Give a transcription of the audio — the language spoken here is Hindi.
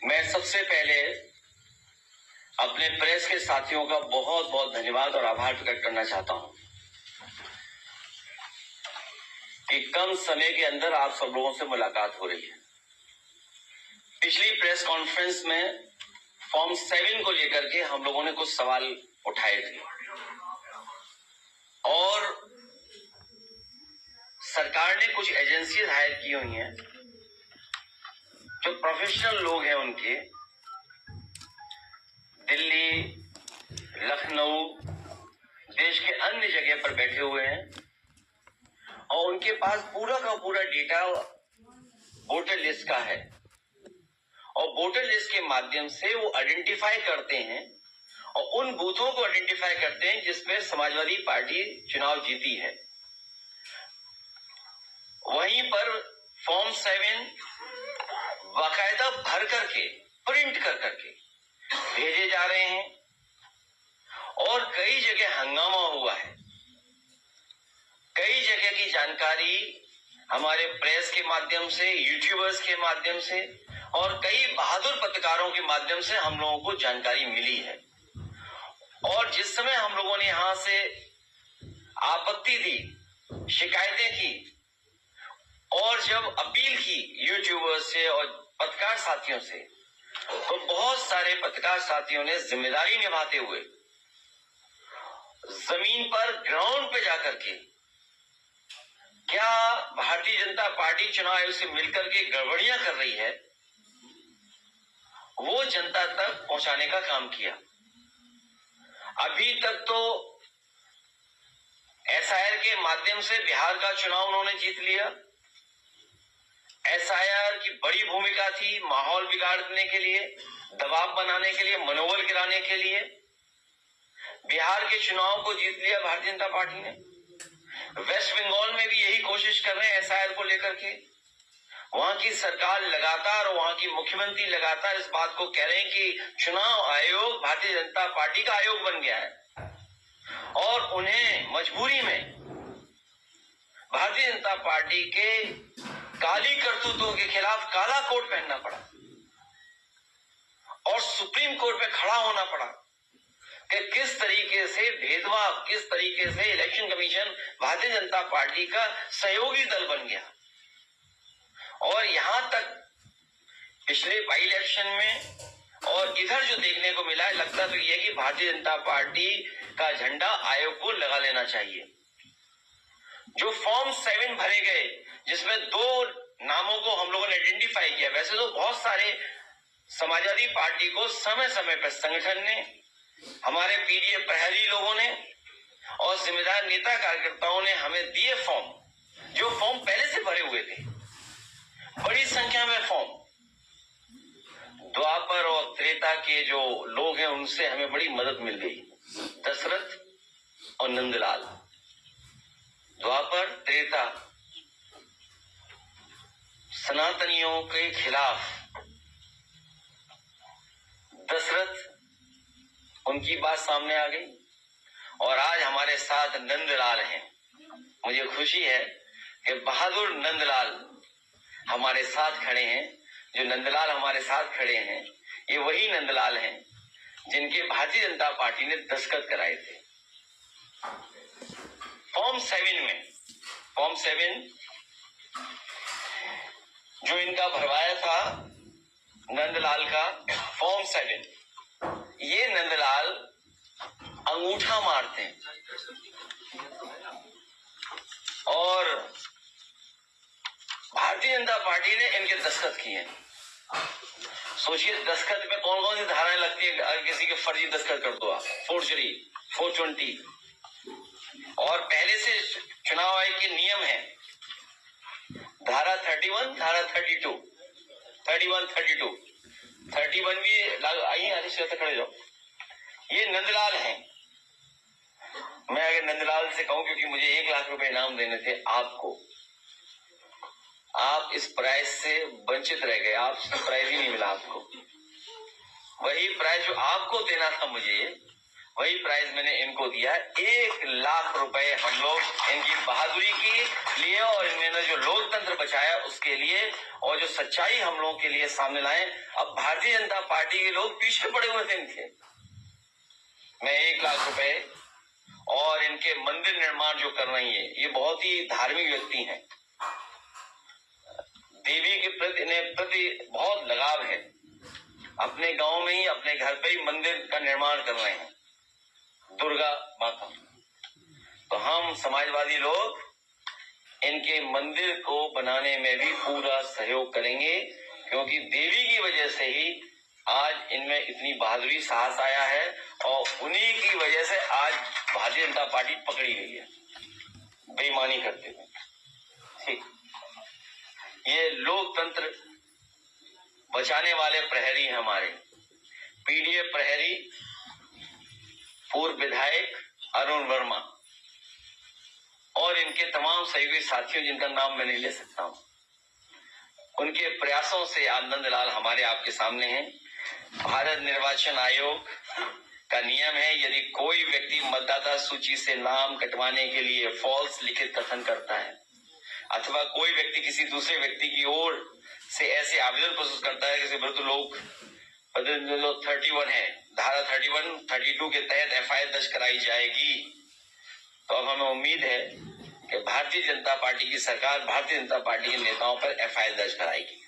मैं सबसे पहले अपने प्रेस के साथियों का बहुत बहुत धन्यवाद और आभार प्रकट करना चाहता हूं कि कम समय के अंदर आप सब लोगों से मुलाकात हो रही है। पिछली प्रेस कॉन्फ्रेंस में फॉर्म 7 को लेकर के हम लोगों ने कुछ सवाल उठाए थे और सरकार ने कुछ एजेंसी हायर की हुई हैं जो प्रोफेशनल लोग हैं, उनके दिल्ली, लखनऊ, देश के अन्य जगह पर बैठे हुए हैं और उनके पास पूरा का पूरा डेटा वोटर लिस्ट का है और वोटर लिस्ट के माध्यम से वो आइडेंटिफाई करते हैं और उन बूथों को आइडेंटिफाई करते हैं जिसमें समाजवादी पार्टी चुनाव जीती है। वहीं पर फॉर्म 7 बाकायदा भर करके प्रिंट कर करके भेजे जा रहे हैं और कई जगह हंगामा हुआ है। कई जगह की जानकारी हमारे प्रेस के माध्यम से, यूट्यूबर्स के माध्यम से और कई बहादुर पत्रकारों के माध्यम से हम लोगों को जानकारी मिली है। और जिस समय हम लोगों ने यहां से आपत्ति दी, शिकायतें की और जब अपील की यूट्यूबर्स से और पत्रकार साथियों से, तो बहुत सारे पत्रकार साथियों ने जिम्मेदारी निभाते हुए जमीन पर ग्राउंड पे जाकर के क्या भारतीय जनता पार्टी चुनाव आयोग से मिलकर के गड़बड़ियां कर रही है, वो जनता तक पहुंचाने का काम किया। अभी तक तो एसआईआर के माध्यम से बिहार का चुनाव उन्होंने जीत लिया। एसआईआर की बड़ी भूमिका थी माहौल बिगाड़ने के लिए, दबाव बनाने के लिए, मनोबल गिराने के लिए। बिहार के चुनाव को जीत लिया भारतीय जनता पार्टी ने। वेस्ट बंगाल में भी यही कोशिश कर रहे हैं एसआईआर को लेकर के। वहां की सरकार लगातार और वहां की मुख्यमंत्री लगातार इस बात को कह रहे हैं कि चुनाव आयोग भारतीय जनता पार्टी का आयोग बन गया है और उन्हें मजबूरी में भारतीय जनता पार्टी के काली करतूतों के खिलाफ काला कोट पहनना पड़ा और सुप्रीम कोर्ट में खड़ा होना पड़ा कि किस तरीके से भेदभाव, किस तरीके से election commission Bharatiya Janata party का सहयोगी दल बन गया। और यहां तक पिछले बाई इलेक्शन में और इधर जो देखने को मिला है, लगता तो यह कि भारतीय जनता पार्टी का झंडा आयोग को लगा लेना चाहिए। जो फॉर्म 7 भरे गए, जिसमें 2 नामों को हम लोगों ने आइडेंटिफाई किया। वैसे तो बहुत सारे समाजवादी पार्टी को समय समय पर संगठन ने, हमारे पीडीए प्रहरी लोगों ने और जिम्मेदार नेता कार्यकर्ताओं ने हमें दिए फॉर्म, जो फॉर्म पहले से भरे हुए थे, बड़ी संख्या में फॉर्म। द्वापर और त्रेता के जो लोग हैं उनसे हमें बड़ी मदद मिल गई। दशरथ और नंदलाल, द्वापर त्रेता, सनातनियों के खिलाफ दशरथ, उनकी बात सामने आ गई और आज हमारे साथ नंदलाल हैं। मुझे खुशी है कि बहादुर नंदलाल हमारे साथ खड़े हैं। जो नंदलाल हमारे साथ खड़े हैं, ये वही नंदलाल हैं जिनके भारतीय जनता पार्टी ने दस्तखत कराए थे फॉर्म 7 में। फॉर्म 7 जो इनका भरवाया था नंदलाल का फॉर्म 7, ये नंदलाल अंगूठा मारते हैं और भारतीय जनता पार्टी ने इनके दस्तखत किए। सोचिए दस्तखत में कौन कौन सी धाराएं लगती है। अगर किसी के फर्जी दस्तखत कर दो आप, फोर्जरी, 420। और पहले से चुनाव आयोग के नियम है, धारा 31, धारा 32, 31, 32, 31 भी लागू आई। आदि से खड़े जाओ। ये नंदलाल हैं। मैं अगर नंदलाल से कहूं, क्योंकि मुझे 1 लाख रुपए इनाम देने थे आपको, आप इस प्राइज से वंचित रह गए। आप प्राइज ही नहीं मिला आपको। वही प्राइज जो आपको देना था मुझे, वही प्राइज मैंने इनको दिया है। 1 लाख रुपए हम लोग इनकी बहादुरी के लिए और इन्होंने जो लोकतंत्र बचाया उसके लिए और जो सच्चाई हम लोगों के लिए सामने लाए। अब भारतीय जनता पार्टी के लोग पीछे पड़े हुए थे इनके। मैं 1 लाख रुपए और इनके मंदिर निर्माण जो कर रही है, ये बहुत ही धार्मिक व्यक्ति हैं, देवी के प्रति इन्हें प्रति बहुत लगाव है। अपने गांव में ही अपने घर पे ही मंदिर का निर्माण कर रहे हैं दुर्गा माता। तो हम समाजवादी लोग इनके मंदिर को बनाने में भी पूरा सहयोग करेंगे, क्योंकि देवी की वजह से ही आज इनमें इतनी बहादुरी साहस आया है और उन्हीं की वजह से आज भारतीय जनता पार्टी पकड़ी गई है बेईमानी करते हुए। ठीक, ये लोकतंत्र बचाने वाले प्रहरी हैं हमारे पीडीएफ प्रहरी पूर्व विधायक अरुण वर्मा और इनके तमाम सहयोगी साथियों जिनका नाम मैं नहीं ले सकता हूं। उनके प्रयासों से आज नंदलाल हमारे आपके सामने हैं। भारत निर्वाचन आयोग का नियम है, यदि कोई व्यक्ति मतदाता सूची से नाम कटवाने के लिए फॉल्स लिखित कथन करता है अथवा कोई व्यक्ति किसी दूसरे व्यक्ति की ओर से ऐसे आवेदन प्रस्तुत करता है जैसे विरुद्ध लोग 31 है, धारा 31, 32 के तहत एफआईआर दर्ज कराई जाएगी। तो अब हमें उम्मीद है कि भारतीय जनता पार्टी की सरकार भारतीय जनता पार्टी के नेताओं पर एफआईआर दर्ज कराएगी।